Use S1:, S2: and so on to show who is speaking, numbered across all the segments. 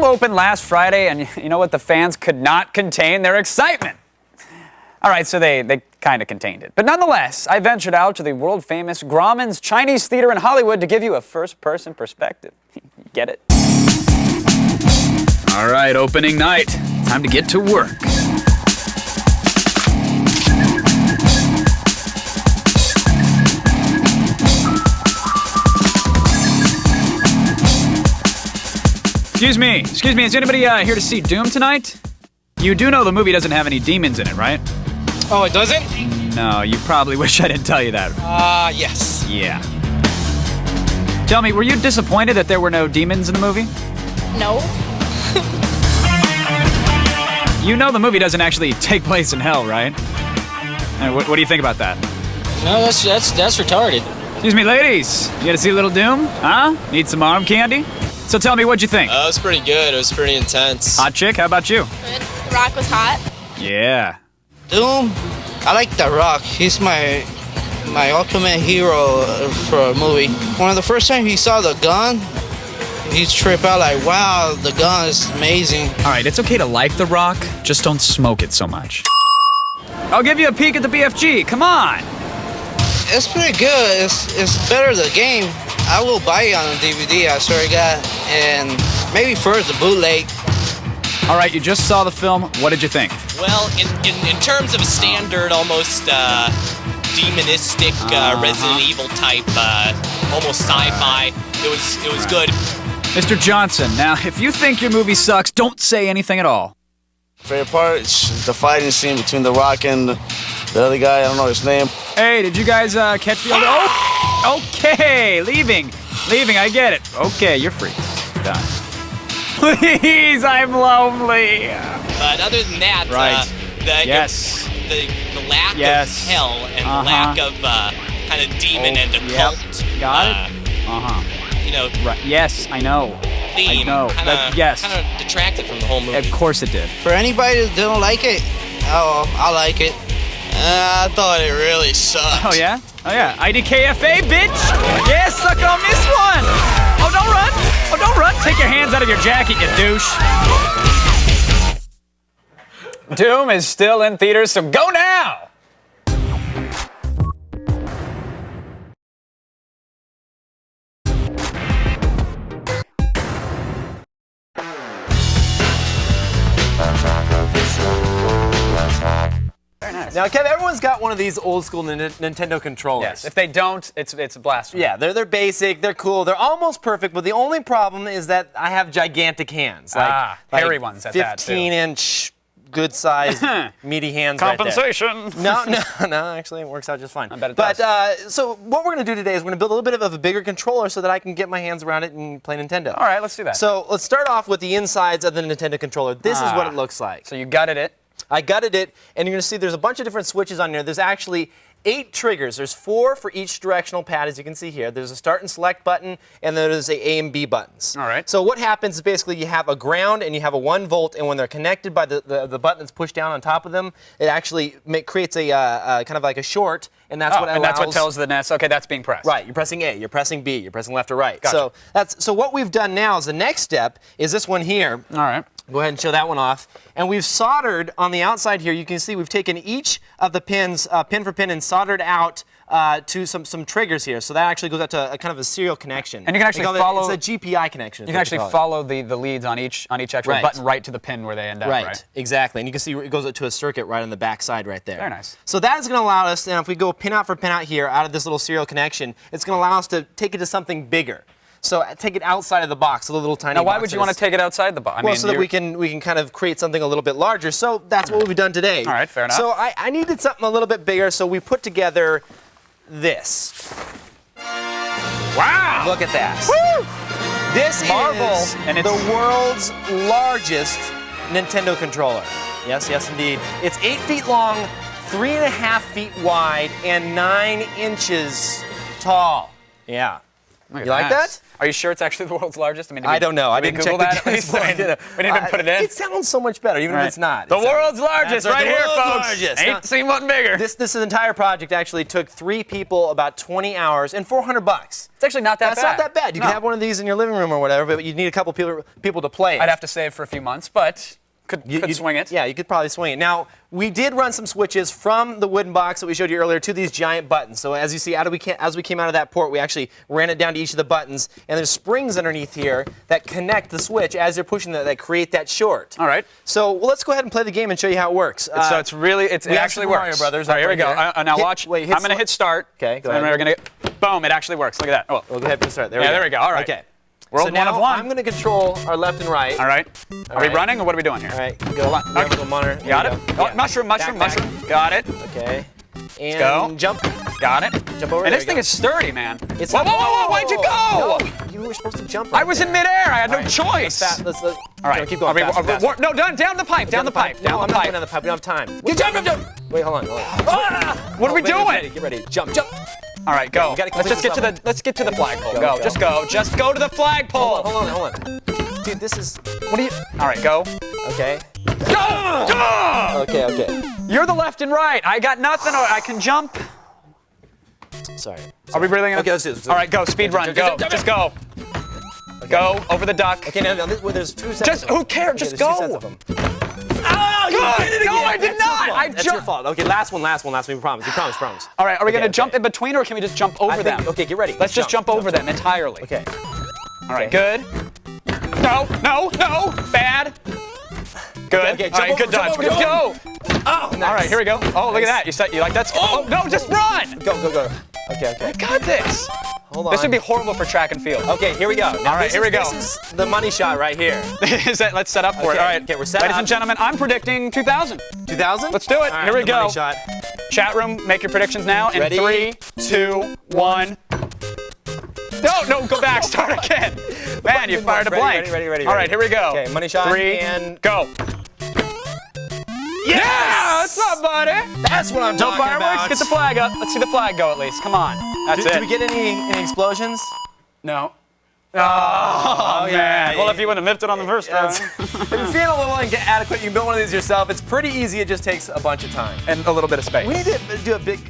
S1: opened last Friday, and you know what? The fans could not contain their excitement. All right, so they kind of contained it. But nonetheless, I ventured out to the world-famous Grauman's Chinese Theater in Hollywood to give you a first-person perspective. Get it? All right, opening night. Time to get to work. Excuse me, is anybody here to see Doom tonight? You do know the movie doesn't have any demons in it, right?
S2: Oh, it doesn't?
S1: No, you probably wish I didn't tell you that.
S2: Yes.
S1: Yeah. Tell me, were you disappointed that there were no demons in the movie?
S3: No.
S1: You know the movie doesn't actually take place in hell, right? What do you think about that?
S2: No, that's retarded.
S1: Excuse me, ladies. You gotta see a little Doom? Huh? Need some arm candy? So tell me, what'd you think?
S4: It was pretty good. It was pretty intense.
S1: Hot chick, how about you?
S3: Good. The Rock was hot.
S1: Yeah.
S5: Doom, I like The Rock. He's my ultimate hero for a movie. One of the first time he saw the gun, he tripped out like, wow, the gun is amazing.
S1: All right, it's okay to like The Rock, just don't smoke it so much. I'll give you a peek at the BFG, come on!
S5: It's pretty good. It's better than the game. I will buy it on a DVD, I swear to God. And maybe first the bootleg.
S1: All right, you just saw the film. What did you think?
S4: Well, in terms of a standard, almost demonistic Resident Evil type, almost sci-fi, it was good.
S1: Mr. Johnson, now, if you think your movie sucks, don't say anything at all.
S6: Favorite part is the fighting scene between The Rock and the other guy. I don't know his name.
S1: Hey, did you guys catch the other? Oh, okay, leaving. I get it. Okay, you're free. Done. Please, I'm lonely.
S4: But other than that,
S1: right.
S4: the lack
S1: yes.
S4: of hell and the lack of kind of demon and occult.
S1: Got it.
S4: You know.
S1: Right. Yes, I know.
S4: Theme.
S1: I know. Yes.
S4: Kind of detracted from the whole movie.
S1: Of course it did.
S5: For anybody that don't like it, I like it.
S4: I thought it really sucked.
S1: Oh yeah? Oh yeah. IDKFA, bitch! Yeah, suck on this one! Oh, don't run! Oh, don't run! Take your hands out of your jacket, you douche! Doom is still in theaters, so go now! Very nice.
S7: Now, Kev, everyone's got one of these old school Nintendo controllers.
S1: Yes, if they don't, it's blasphemy.
S7: Yeah, they're basic, they're cool, they're almost perfect, but the only problem is that I have gigantic hands. Like
S1: hairy ones at that, too.
S7: 15-inch, good-sized, meaty hands
S1: Compensation.
S7: right there. No, actually, it works out just fine.
S1: I bet it does.
S7: But, so what we're going to do today is we're going to build a little bit of a bigger controller so that I can get my hands around it and play Nintendo.
S1: All right, let's do that.
S7: So let's start off with the insides of the Nintendo controller. This is what it looks like.
S1: So you gutted it.
S7: I gutted it, and you're going to see there's a bunch of different switches on here. There's actually 8 triggers. There's 4 for each directional pad, as you can see here. There's a start and select button, and then there's a and B buttons.
S1: All right.
S7: So what happens is basically you have a ground and you have a 1 volt, and when they're connected by the button that's pushed down on top of them, it actually creates a kind of like a short, and that's what allows.
S1: And that's what tells the NES, okay, that's being pressed.
S7: Right. You're pressing A. You're pressing B. You're pressing left or right.
S1: Gotcha.
S7: So what we've done now is the next step is this one here.
S1: All right.
S7: Go ahead and show that one off. And we've soldered on the outside here. You can see we've taken each of the pins, pin for pin, and soldered out to some triggers here. So that actually goes out to a kind of a serial connection.
S1: And you can actually follow.
S7: It's a GPI connection.
S1: You can actually follow the leads on each actual button right to the pin where they end up. Right.
S7: Exactly. And you can see it goes to a circuit right on the back side right there.
S1: Very nice.
S7: So that is going to allow us. Now, if we go pin out for pin out here out of this little serial connection, it's going to allow us to take it to something bigger. So take it outside of the box, a little tiny box.
S1: Now, why would you want to take it outside the box?
S7: Well, so that we can kind of create something a little bit larger. So that's what we've done today.
S1: All right, fair enough.
S7: So I needed something a little bit bigger, so we put together this.
S1: Wow!
S7: Look at that.
S1: Woo!
S7: This is
S1: and it's
S7: the world's largest Nintendo controller. Yes, yes, indeed. It's 8 feet long, 3.5 feet wide, and 9 inches tall. Yeah.
S1: Look at
S7: You like that?
S1: Are you sure it's actually the world's largest? I mean,
S7: I don't know. I
S1: did we
S7: didn't check
S1: Google
S7: the
S1: that at
S7: Guinness
S1: least?
S7: Book.
S1: I mean, we didn't even put it in.
S7: It sounds so much better, even if it's not.
S1: The world's largest,
S7: That's
S1: right
S7: the
S1: here,
S7: world's
S1: folks.
S7: largest.
S1: Ain't
S7: Now,
S1: seen one bigger.
S7: This entire project actually took 3 people about 20 hours and $400.
S1: It's actually not that
S7: That's
S1: bad.
S7: not that bad. You can have one of these in your living room or whatever, but you need a couple people to play it.
S1: I'd have to save for a few months, but could swing it.
S7: Yeah, you could probably swing it. Now, we did run some switches from the wooden box that we showed you earlier to these giant buttons. So as you see, as we came out of that port, we actually ran it down to each of the buttons, and there's springs underneath here that connect the switch as you're pushing that create that short.
S1: All right.
S7: So let's go ahead and play the game and show you how it works.
S1: So it actually
S7: Mario
S1: works.
S7: Brothers.
S1: All right, here we go. Now watch.
S7: Wait,
S1: I'm going to hit start.
S7: Okay, go
S1: and
S7: ahead.
S1: we're going to boom, it actually works. Look at that. Oh.
S7: We'll go ahead and start. There
S1: we go. All right.
S7: Okay.
S1: World
S7: so
S1: one
S7: now
S1: of one.
S7: I'm going to control our left and right.
S1: All right. Are we
S7: right.
S1: running or what are we doing here?
S7: All right. Go.
S1: on.
S7: We have a little monitor. There
S1: Got
S7: we
S1: it.
S7: go.
S1: Oh,
S7: Yeah.
S1: mushroom.
S7: Back.
S1: Got it.
S7: Okay. And
S1: go.
S7: Jump.
S1: Got it.
S7: Jump over.
S1: And
S7: There
S1: this
S7: you
S1: thing
S7: go.
S1: is sturdy, man.
S7: It's
S1: Whoa, why'd you go?
S7: No, you were supposed to jump right
S1: I was
S7: there.
S1: in midair. I had no
S7: All right.
S1: choice.
S7: Let's
S1: All right.
S7: keep going. Fast.
S1: No, down the pipe. Down the pipe.
S7: No, I'm not going down the pipe. We don't have time. Jump. Wait, hold on.
S1: What are we doing?
S7: Get ready. Jump.
S1: All right, go.
S7: You gotta
S1: Let's just
S7: complete
S1: let's get to the flagpole.
S7: Go,
S1: Go.
S7: go.
S1: Just go to the flagpole.
S7: Hold on. Dude, this is.
S1: What are you? All right, go.
S7: Okay.
S1: Go!
S7: Okay.
S1: You're the left and right. I got nothing. I can jump.
S7: Sorry.
S1: Are we really gonna?
S7: Okay, let's do this.
S1: All right, go. Speed run. Go.
S7: Jump.
S1: Just go. Go over the duck.
S7: Okay, now there's 2 sets.
S1: Just
S7: of them.
S1: who cares?
S7: Okay,
S1: Just
S7: there's 2
S1: go.
S7: sets of them. Oh, you
S1: Good.
S7: did it again.
S1: No, I did
S7: That's
S1: not.
S7: Your fault.
S1: I
S7: That's your
S1: jumped.
S7: fault. Okay, last one. We promise.
S1: All right, are we
S7: Okay,
S1: gonna jump
S7: okay.
S1: in between, or can we just jump over them?
S7: Okay, get ready.
S1: Let's just jump over them entirely.
S7: Okay.
S1: All right, good. No. Bad. Good.
S7: Okay,
S1: All right, good dodge.
S7: jump
S1: Good
S7: over.
S1: go.
S7: Oh, nice.
S1: All right, here we go. Oh, look at that. You like that? Oh, no, just run.
S7: Go. Okay.
S1: I got this.
S7: Hold on.
S1: This would be horrible for track and field.
S7: Okay, here we go. Now,
S1: All right, here we go.
S7: This is the money shot right here.
S1: Let's set up for it.
S7: Okay,
S1: All right.
S7: okay, we're set
S1: Ladies
S7: up.
S1: and gentlemen, I'm predicting 2,000.
S7: 2,000?
S1: Let's do it.
S7: All right,
S1: Here we
S7: the
S1: go.
S7: money shot.
S1: Chat room, make your predictions now. In
S7: Ready?
S1: 3, 2, 1. No, go back. Start again. Man, you fired a blank.
S7: Ready.
S1: All right, here we go.
S7: Okay, money shot
S1: 3,
S7: and
S1: go.
S7: yes!
S1: Yeah, what's up, buddy?
S7: That's what I'm
S1: No
S7: talking
S1: fireworks.
S7: about.
S1: Get the flag up. Let's see the flag go at least. Come on. That's it.
S7: Did we get any explosions?
S1: No. Oh, man. Well, if you would have nipped it on the first round.
S7: If you're feeling a little inadequate, you can build one of these yourself. It's pretty easy. It just takes a bunch of time.
S1: And a little bit of space.
S7: We need to do a big.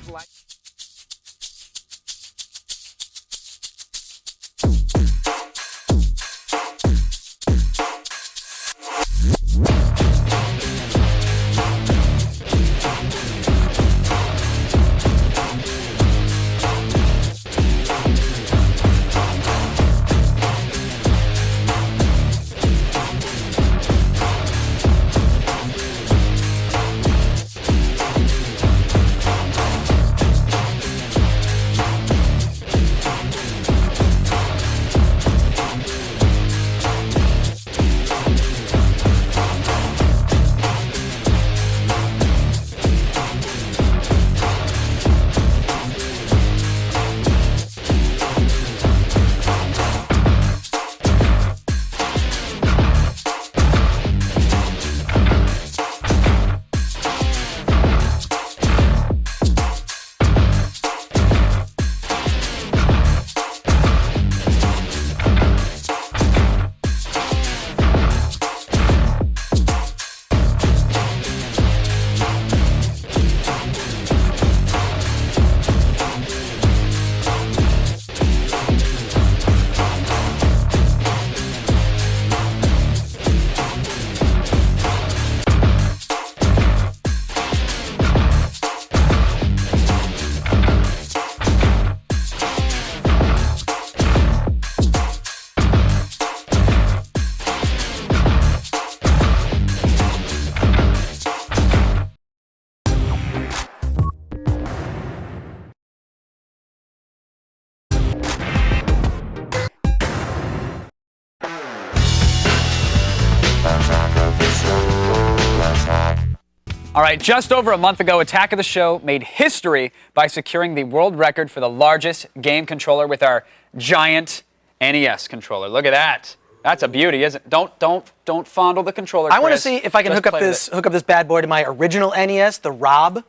S1: All right, just over a month ago, Attack of the Show made history by securing the world record for the largest game controller with our giant NES controller. Look at that. That's a beauty, isn't it? Don't fondle the controller,
S8: I want to
S1: Chris.
S8: see if I can
S1: Just
S8: hook up
S1: play with it.
S8: this bad boy to my original NES, the Rob.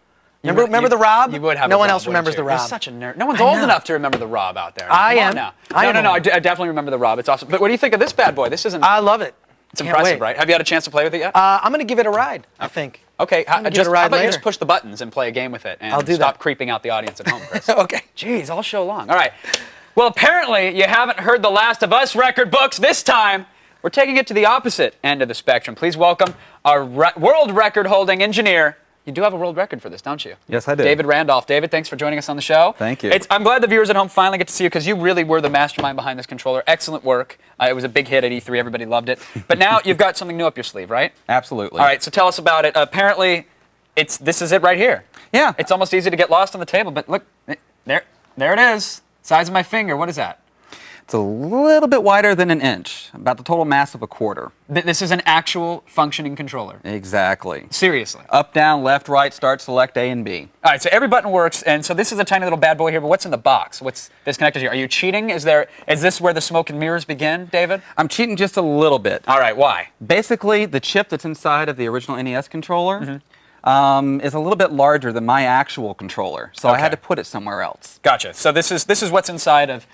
S7: Remember the Rob?
S1: You would have.
S7: No
S1: a
S7: one
S1: Rob,
S7: else remembers the
S1: wouldn't you?
S7: Rob.
S1: You're such a nerd. No one's old enough to remember the Rob out there.
S7: I
S1: Come on
S7: am.
S1: now.
S7: I
S1: No.
S7: am.
S1: I definitely remember the Rob. It's awesome. But what do you think of this bad boy? This isn't.
S7: I love it.
S1: It's
S7: Can't
S1: impressive,
S7: wait.
S1: right? Have you had a chance to play with it yet?
S7: I'm going to give it a ride, I think.
S1: Okay.
S7: gonna give it
S1: Just,
S7: a ride
S1: how about you
S7: later.
S1: just push the buttons and play a game with it, and
S7: I'll do
S1: stop
S7: that.
S1: creeping out the audience at home, Chris.
S7: Okay.
S1: Jeez, all show long. All right. Well, apparently you haven't heard the Last of Us record books. This time, we're taking it to the opposite end of the spectrum. Please welcome our world record-holding engineer. You do have a world record for this, don't you?
S8: Yes, I do.
S1: David Randolph. David, thanks for joining us on the show.
S8: Thank you.
S1: I'm glad the viewers at home finally get to see you because you really were the mastermind behind this controller. Excellent work. It was a big hit at E3. Everybody loved it. But now you've got something new up your sleeve, right?
S8: Absolutely.
S1: All right, so tell us about it. Apparently, this is it right here.
S8: Yeah.
S1: It's almost easy to get lost on the table, but look, there it is. Size of my finger. What is that?
S8: It's a little bit wider than an inch, about the total mass of a quarter.
S1: This is an actual functioning controller.
S8: Exactly.
S1: Seriously.
S8: Up, down, left, right, start, select, A and B.
S1: All right, so every button works, and so this is a tiny little bad boy here, but what's in the box? What's disconnected here? Are you cheating? Is this where the smoke and mirrors begin, David?
S8: I'm cheating just a little bit.
S1: All right, why?
S8: Basically, the chip that's inside of the original NES controller
S1: Mm-hmm.
S8: is a little bit larger than my actual controller, so I had
S1: Okay.
S8: to put it somewhere else.
S1: Gotcha. So this is what's inside of,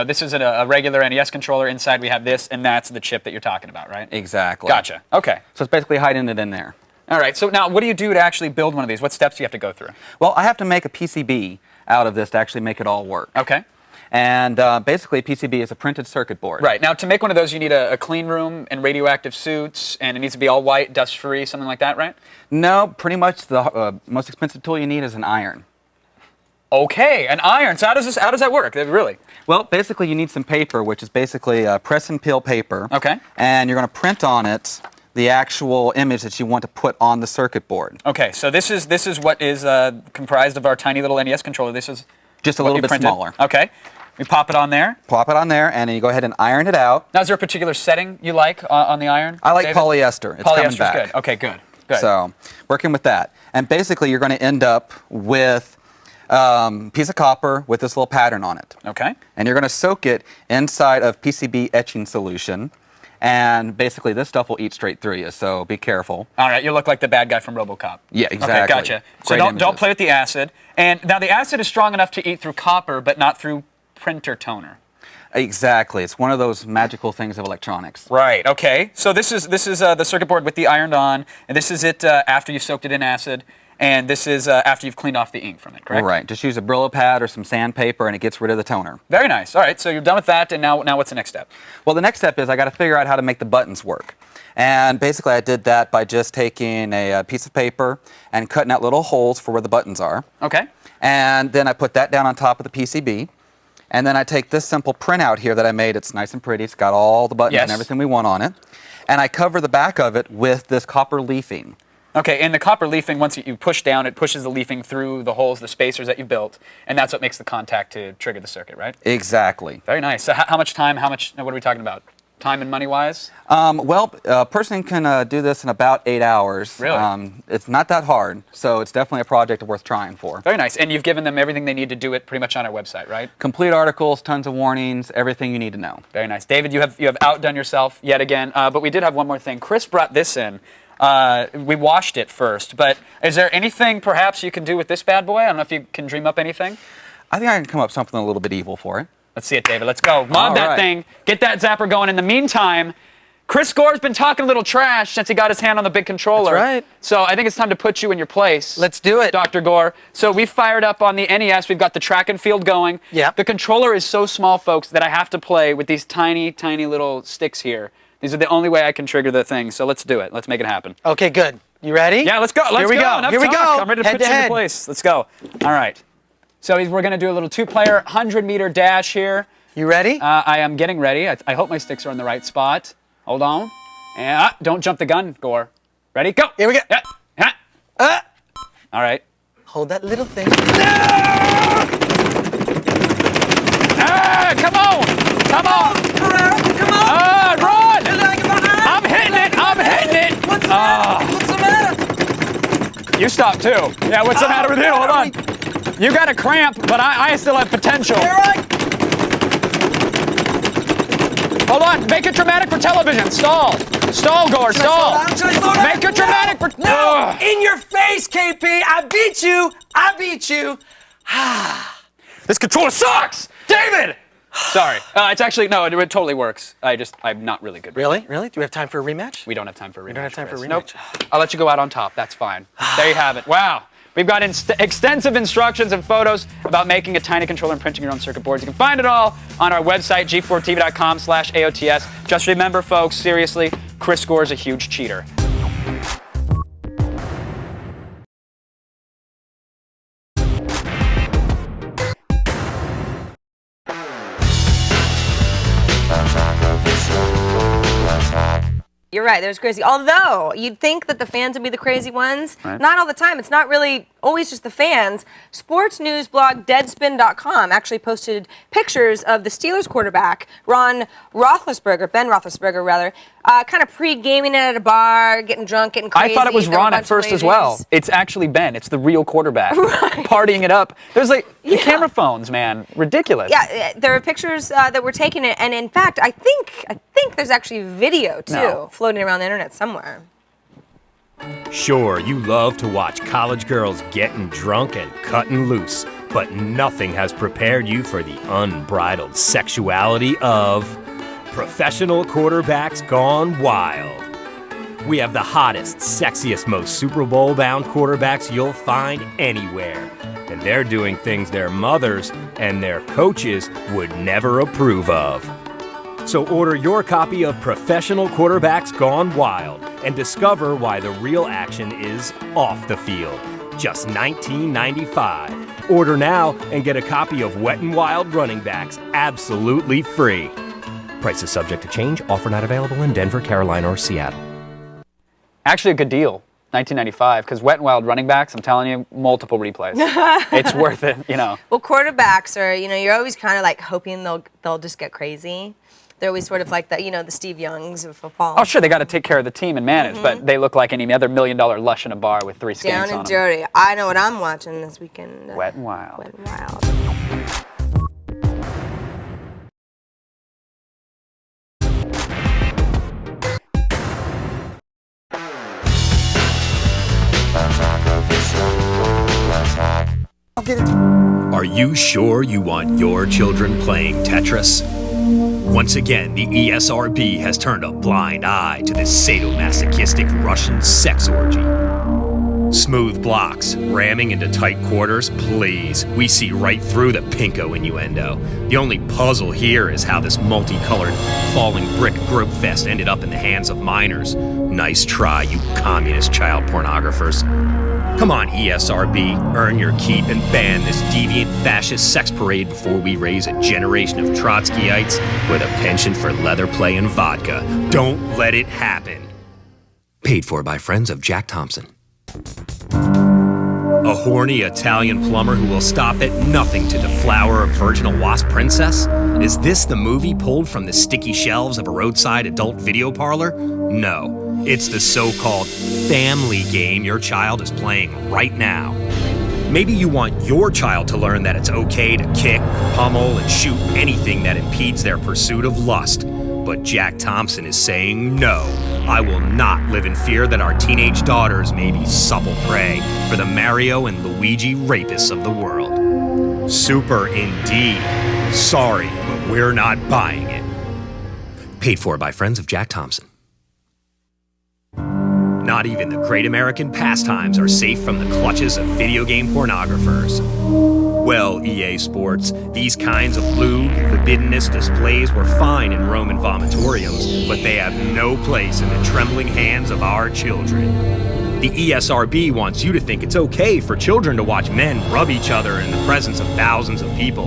S1: this is a regular NES controller. Inside we have this, and that's the chip that you're talking about, right?
S8: Exactly.
S1: Gotcha. Okay.
S8: So it's basically hiding it in there.
S1: All right, so now what do you do to actually build one of these? What steps do you have to go through?
S8: Well, I have to make a PCB out of this to actually make it all work.
S1: Okay.
S8: And basically, PCB is a printed circuit board.
S1: Right. Now, to make one of those, you need a clean room and radioactive suits, and it needs to be all white, dust-free, something like that, right?
S8: No, pretty much the most expensive tool you need is an iron.
S1: Okay, an iron. So how does that work? Really?
S8: Well, basically, you need some paper, which is basically press and peel paper.
S1: Okay.
S8: And you're going to print on it the actual image that you want to put on the circuit board.
S1: Okay, so this is what is comprised of our tiny little NES controller. This is
S8: Just a
S1: what
S8: little
S1: you
S8: bit
S1: printed.
S8: smaller.
S1: Okay. We pop it on there.
S8: Plop it on there, and then you go ahead and iron it out.
S1: Now, is there a particular setting you like on the iron?
S8: I like
S1: David?
S8: polyester. It's coming
S1: Polyester's
S8: back.
S1: good. Okay, good. Good.
S8: So, working with that. And basically, you're going to end up with a piece of copper with this little pattern on it.
S1: Okay.
S8: And you're going to soak it inside of PCB etching solution. And basically, this stuff will eat straight through you, so be careful.
S1: All right, you look like the bad guy from RoboCop.
S8: Yeah, exactly.
S1: Okay, gotcha. So
S8: Great
S1: don't
S8: images.
S1: play with the acid. And now the acid is strong enough to eat through copper, but not through printer toner.
S8: Exactly. It's one of those magical things of electronics.
S1: Right. Okay. So this is the circuit board with the ironed on, and this is it after you've soaked it in acid, and this is after you've cleaned off the ink from it. Correct.
S8: Right. Just use a Brillo pad or some sandpaper, and it gets rid of the toner.
S1: Very nice. All right. So you're done with that, and now what's the next step?
S8: Well, the next step is I got to figure out how to make the buttons work. And basically, I did that by just taking a piece of paper and cutting out little holes for where the buttons are.
S1: Okay.
S8: And then I put that down on top of the PCB. And then I take this simple printout here that I made. It's nice and pretty. It's got all the buttons
S1: Yes.
S8: and everything we want on it. And I cover the back of it with this copper leafing.
S1: Okay, and the copper leafing, once you push down, it pushes the leafing through the holes, the spacers that you built, and that's what makes the contact to trigger the circuit, right?
S8: Exactly.
S1: Very nice. So how much time, what are we talking about? Time and money-wise?
S8: Well, a person can do this in about 8 hours.
S1: Really?
S8: It's not that hard, so it's definitely a project worth trying for.
S1: Very nice. And you've given them everything they need to do it pretty much on our website, right?
S8: Complete articles, tons of warnings, everything you need to know.
S1: Very nice. David, you have outdone yourself yet again, but we did have one more thing. Chris brought this in. We washed it first, but is there anything perhaps you can do with this bad boy? I don't know if you can dream up anything.
S8: I think I can come up with something a little bit evil for it.
S1: Let's see it, David. Let's go. Mod
S8: All
S1: that
S8: right.
S1: thing. Get that zapper going. In the meantime, Chris Gore's been talking a little trash since he got his hand on the big controller.
S7: That's right.
S1: So I think it's time to put you in your place.
S7: Let's do it.
S1: Dr. Gore. So we fired up on the NES. We've got the track and field going.
S7: Yeah.
S1: The controller is so small, folks, that I have to play with these tiny, tiny little sticks here. These are the only way I can trigger the thing. So let's do it. Let's make it happen.
S7: Okay, good. You ready?
S1: Yeah, let's go.
S7: Here we go.
S1: Enough
S7: Here we
S1: talk.
S7: go.
S1: I'm ready to
S7: Head
S1: put
S7: to
S1: you in
S7: head.
S1: your place. Let's go. All right. So we're going to do a little two-player 100-meter dash here.
S7: You ready?
S1: I am getting ready. I hope my sticks are in the right spot. Hold on. And don't jump the gun, Gore. Ready? Go.
S7: Here we go.
S1: Yeah. Yeah. All right.
S7: Hold that little thing.
S1: Ah, come on. Come on.
S7: Come on.
S1: Run.
S7: I'm
S1: I'm hitting it.
S7: What's the matter?
S1: You stop too. Yeah, what's the matter with you? Hold on. You got a cramp, but I still have potential. Hold on. Make it dramatic for television. Stall. Stall, Gore, stall.
S9: Should I slow down?
S1: Make a dramatic.
S9: No! In your face, KP! I beat you! I beat you!
S1: This controller sucks! David! Sorry. It's actually, no, it totally works. I'm not really good.
S7: Really? Really? Do we have time for a rematch?
S1: We don't have time for a rematch.
S7: We don't have time for a
S1: Nope.
S7: rematch.
S1: I'll let you go out on top. That's fine. There you have it. Wow. We've got extensive instructions and photos about making a tiny controller and printing your own circuit boards. You can find it all on our website, g4tv.com/AOTS. Just remember, folks, seriously, Chris Gore is a huge cheater.
S10: You're right, there's crazy. Although, you'd think that the fans would be the crazy ones.
S1: Right.
S10: Not all the time. It's not really always just the fans. Sports news blog Deadspin.com actually posted pictures of the Steelers quarterback, Ben Roethlisberger, rather, kind of pre-gaming it at a bar, getting drunk, getting crazy.
S1: I thought it was
S10: There were a
S1: Ron at
S10: bunch of
S1: first as well.
S10: ladies.
S1: It's actually Ben. It's the real quarterback. Partying it up. There's like the camera phones, man. Ridiculous.
S10: Yeah, there are pictures that were taken, and in fact, I think there's actually video too floating around the internet somewhere.
S11: Sure, you love to watch college girls getting drunk and cutting loose, but nothing has prepared you for the unbridled sexuality of professional quarterbacks gone wild. We have the hottest, sexiest, most Super Bowl-bound quarterbacks you'll find anywhere, and they're doing things their mothers and their coaches would never approve of. So order your copy of Professional Quarterbacks Gone Wild and discover why the real action is off the field. Just $19.95. Order now and get a copy of Wet n' Wild Running Backs absolutely free. Price is subject to change. Offer not available in Denver, Carolina, or Seattle.
S1: Actually, a good deal. $19.95, because Wet n' Wild Running Backs, I'm telling you, multiple replays. It's worth it, you know.
S10: Well, quarterbacks are, you're always kind of like hoping they'll just get crazy. They're always sort of like the Steve Youngs of football.
S1: Oh, sure, they got to take care of the team and manage, but they look like any other $1 million lush in a bar with 3 skanks
S10: Down
S1: on
S10: and
S1: them.
S10: dirty. I know what I'm watching this weekend.
S1: Wet n' Wild.
S10: Wet n' Wild.
S11: Are you sure you want your children playing Tetris? Once again, the ESRB has turned a blind eye to this sadomasochistic Russian sex orgy. Smooth blocks, ramming into tight quarters, please. We see right through the pinko innuendo. The only puzzle here is how this multicolored falling brick grope fest ended up in the hands of minors. Nice try, you communist child pornographers. Come on, ESRB, earn your keep and ban this deviant fascist sex parade before we raise a generation of Trotskyites with a penchant for leather play and vodka. Don't let it happen. Paid for by friends of Jack Thompson. A horny Italian plumber who will stop at nothing to deflower a virginal wasp princess? Is this the movie pulled from the sticky shelves of a roadside adult video parlor? No. It's the so-called family game your child is playing right now. Maybe you want your child to learn that it's okay to kick, pummel, and shoot anything that impedes their pursuit of lust. But Jack Thompson is saying no. I will not live in fear that our teenage daughters may be supple prey for the Mario and Luigi rapists of the world. Super indeed. Sorry, but we're not buying it. Paid for by friends of Jack Thompson. Not even the great American pastimes are safe from the clutches of video game pornographers. Well, EA Sports, these kinds of lewd, libidinous displays were fine in Roman vomitoriums, but they have no place in the trembling hands of our children. The ESRB wants you to think it's okay for children to watch men rub each other in the presence of thousands of people.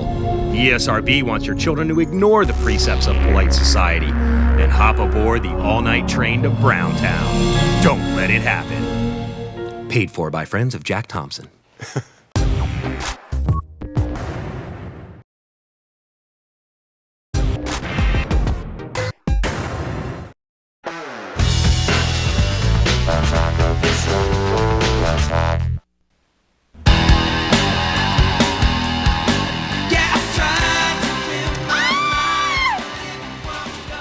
S11: The ESRB wants your children to ignore the precepts of polite society and hop aboard the all-night train to Browntown. Don't let it happen. Paid for by friends of Jack Thompson.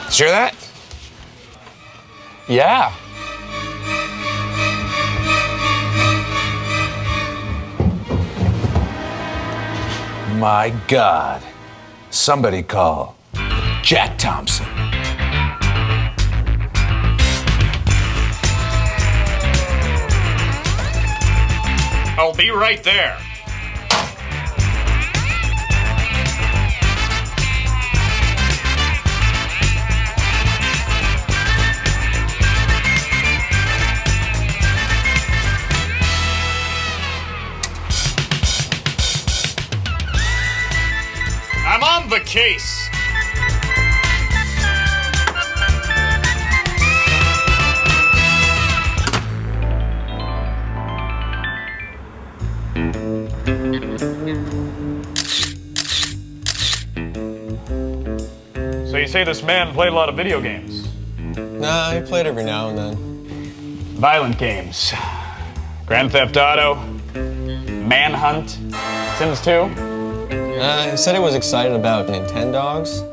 S5: Did you hear that?
S2: Yeah.
S12: My God. Somebody call Jack Thompson.
S1: I'll be right there. I'm on the case. So you say this man played a lot of video games?
S2: Nah, he played every now and then.
S1: Violent games. Grand Theft Auto, Manhunt, Sims 2?
S2: He said he was excited about Nintendogs.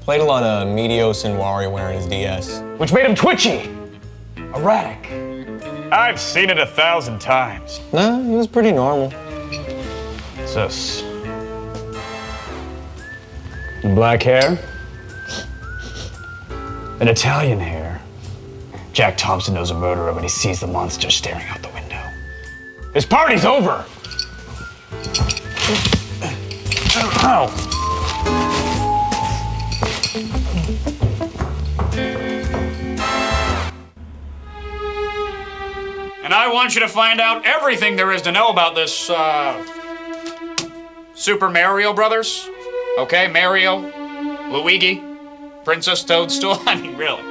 S2: Played a lot of Meteos and WarioWare in his DS.
S1: Which made him twitchy, erratic. I've seen it 1,000 times.
S2: Nah, he was pretty normal.
S1: What's this? Black hair? An Italian hair. Jack Thompson knows a murderer when he sees the monster staring out the window. His party's over! Ow! And I want you to find out everything there is to know about this, Super Mario Brothers. Okay, Mario, Luigi, Princess Toadstool. I mean, really.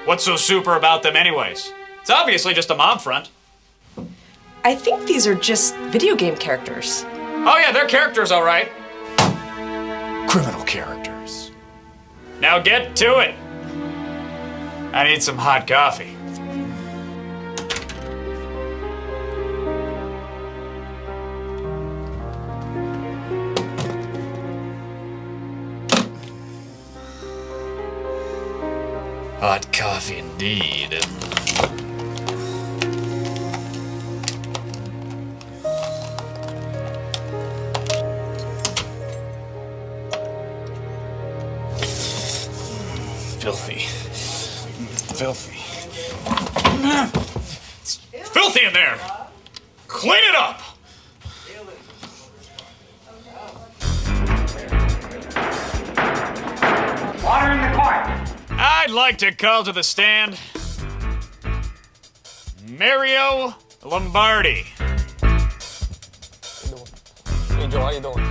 S1: What's so super about them anyways? It's obviously just a mob front.
S13: I think these are just video game characters.
S1: Oh yeah, they're characters, all right. Criminal characters. Now get to it. I need some hot coffee. Hot coffee indeed. Filthy. Filthy. It's filthy in there! Clean it up! Water in the court! I'd like to call to the stand Mario Lombardi.
S2: Hey Joe, how you doing?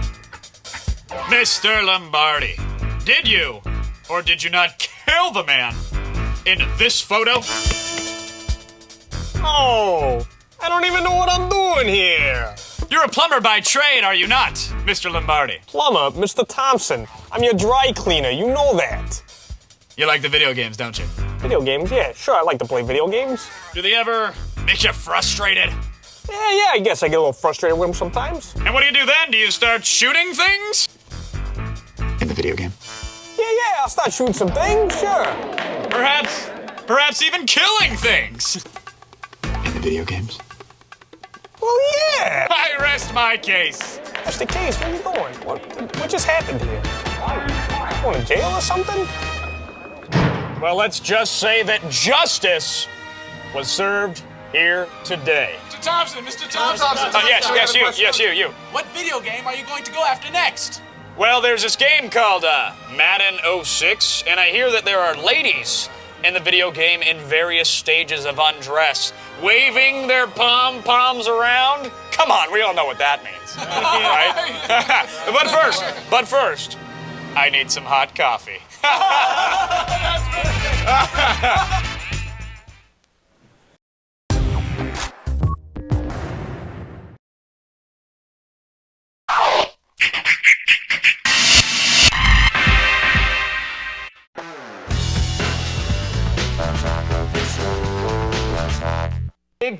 S1: Mr. Lombardi, did you or did you not kill the man in this photo?
S2: Oh, I don't even know what I'm doing here.
S1: You're a plumber by trade, are you not, Mr. Lombardi?
S2: Plumber, Mr. Thompson. I'm your dry cleaner, you know that.
S1: You like the video games, don't you?
S2: Video games? Yeah, sure, I like to play video games.
S1: Do they ever make you frustrated?
S2: Yeah, I guess I get a little frustrated with them sometimes.
S1: And what do you do then? Do you start shooting things? In the video game?
S2: Yeah, I'll start shooting some things, sure.
S1: Perhaps even killing things. In the video games?
S2: Well, yeah.
S1: I rest my case.
S2: That's the case, what are you doing? What just happened here? Going to jail or something?
S1: Well, let's just say that justice was served here today.
S14: Mr. Thompson, Mr. Thompson.
S1: Yes, you.
S14: What video game are you going to go after next?
S1: Well, there's this game called Madden 06, and I hear that there are ladies in the video game in various stages of undress, waving their pom-poms around. Come on, we all know what that means, right? But first, I need some hot coffee.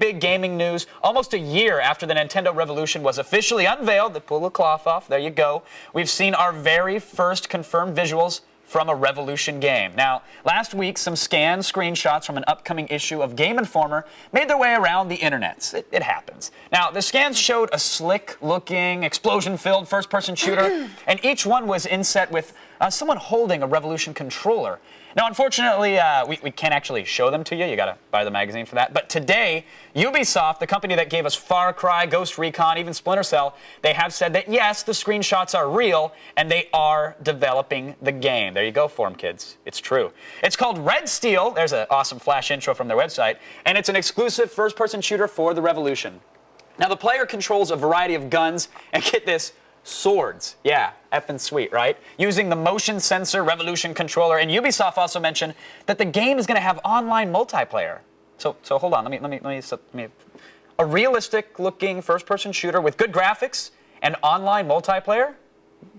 S1: Big gaming news. Almost a year after the Nintendo Revolution was officially unveiled, they pull the cloth off, there you go. We've seen our very first confirmed visuals from a Revolution game. Now, last week, some scanned screenshots from an upcoming issue of Game Informer made their way around the internet. It happens. Now, the scans showed a slick-looking, explosion-filled first-person shooter, and each one was inset with someone holding a Revolution controller. Now, unfortunately, we can't actually show them to you. You got to buy the magazine for that. But today, Ubisoft, the company that gave us Far Cry, Ghost Recon, even Splinter Cell, they have said that, yes, the screenshots are real, and they are developing the game. There you go for them, kids. It's true. It's called Red Steel. There's an awesome flash intro from their website. And it's an exclusive first-person shooter for the Revolution. Now, the player controls a variety of guns, and get this, swords. Yeah, effing sweet, right? Using the motion sensor Revolution controller, and Ubisoft also mentioned that the game is going to have online multiplayer. So hold on, let me. A realistic-looking first-person shooter with good graphics and online multiplayer.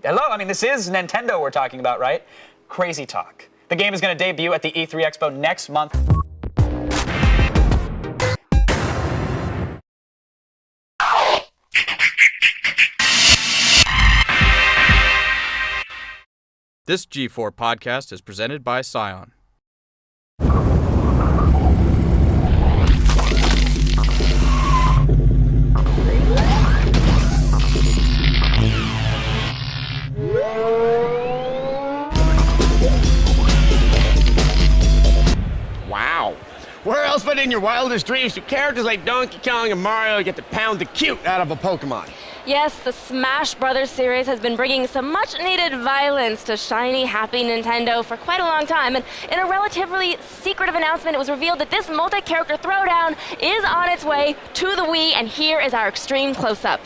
S1: Hello, I mean this is Nintendo we're talking about, right? Crazy talk. The game is going to debut at the E3 Expo next month.
S15: This G4 podcast is presented by Scion.
S16: Wow. Where else but in your wildest dreams do characters like Donkey Kong and Mario get to pound the cute out of a Pokemon?
S17: Yes, the Smash Brothers series has been bringing some much-needed violence to shiny, happy Nintendo for quite a long time, and in a relatively secretive announcement, it was revealed that this multi-character throwdown is on its way to the Wii, and here is our extreme close-up.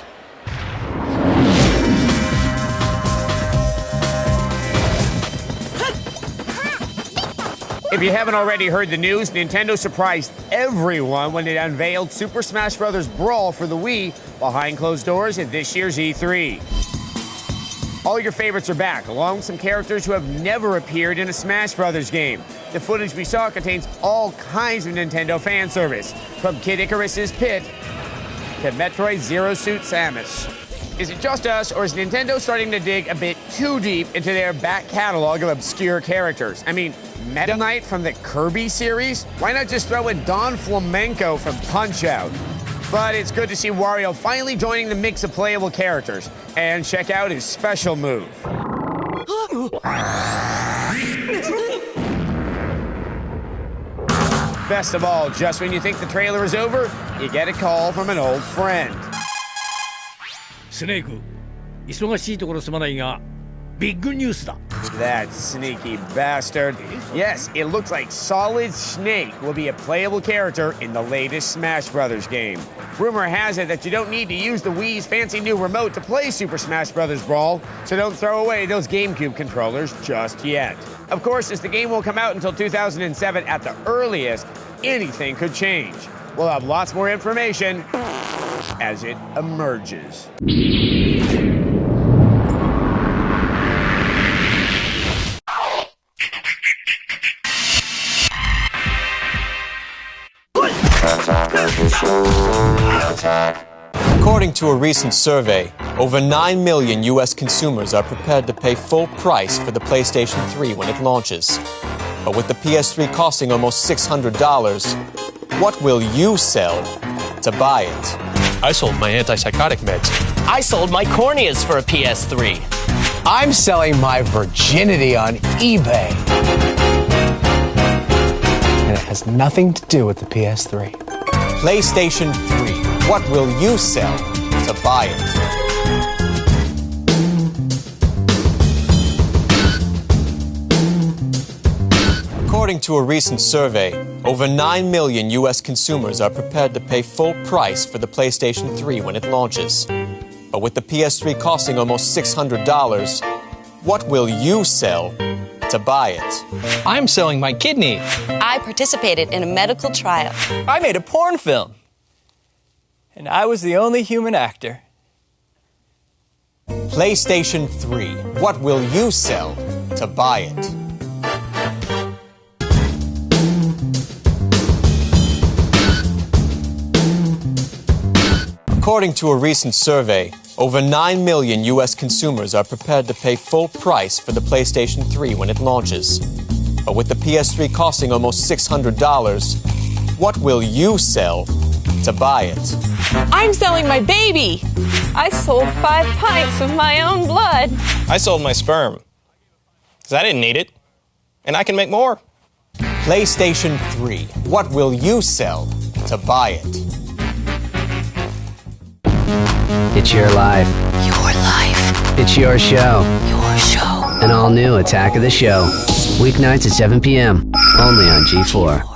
S16: If you haven't already heard the news, Nintendo surprised everyone when it unveiled Super Smash Bros. Brawl for the Wii behind closed doors at this year's E3. All your favorites are back, along with some characters who have never appeared in a Smash Bros. Game. The footage we saw contains all kinds of Nintendo fan service, from Kid Icarus's Pit to Metroid's Zero Suit Samus. Is it just us, or is Nintendo starting to dig a bit too deep into their back catalog of obscure characters? I mean, Meta Knight from the Kirby series? Why not just throw in Don Flamenco from Punch-Out? But it's good to see Wario finally joining the mix of playable characters. And check out his special move. Best of all, just when you think the trailer is over, you get a call from an old friend.
S18: スネーク、忙しいところすまないが、ビッグニュースだ。
S16: That sneaky bastard. Yes, it looks like Solid Snake will be a playable character in the latest Smash Bros. Game. Rumor has it that you don't need to use the Wii's fancy new remote to play Super Smash Bros. Brawl, so don't throw away those GameCube controllers just yet. Of course, since the game won't come out until 2007 at the earliest, anything could change. We'll have lots more information as it emerges.
S2: According to a recent survey, over 9 million U.S. consumers are prepared to pay full price for the PlayStation 3 when it launches. But with the PS3 costing almost $600, what will you sell to buy it?
S19: I sold my antipsychotic meds.
S20: I sold my corneas for a PS3.
S21: I'm selling my virginity on eBay. And it has nothing to do with the PS3.
S2: PlayStation 3. What will you sell to buy it? According to a recent survey, over 9 million U.S. consumers are prepared to pay full price for the PlayStation 3 when it launches. But with the PS3 costing almost $600, what will you sell to buy it?
S20: I'm selling my kidney.
S22: I participated in a medical trial.
S20: I made a porn film. And I was the only human actor.
S2: PlayStation 3. What will you sell to buy it? According to a recent survey, Over 9 million U.S. consumers are prepared to pay full price for the PlayStation 3 when it launches. But with the PS3 costing almost $600, what will you sell to buy it?
S3: I'm selling my baby. I sold 5 pints of my own blood.
S6: I sold my sperm, because I didn't need it, and I can make more.
S2: PlayStation 3, what will you sell to buy it?
S23: It's your life.
S22: Your life.
S23: It's your show.
S22: Your show.
S23: An all-new Attack of the Show. Weeknights at 7 p.m. Only on G4.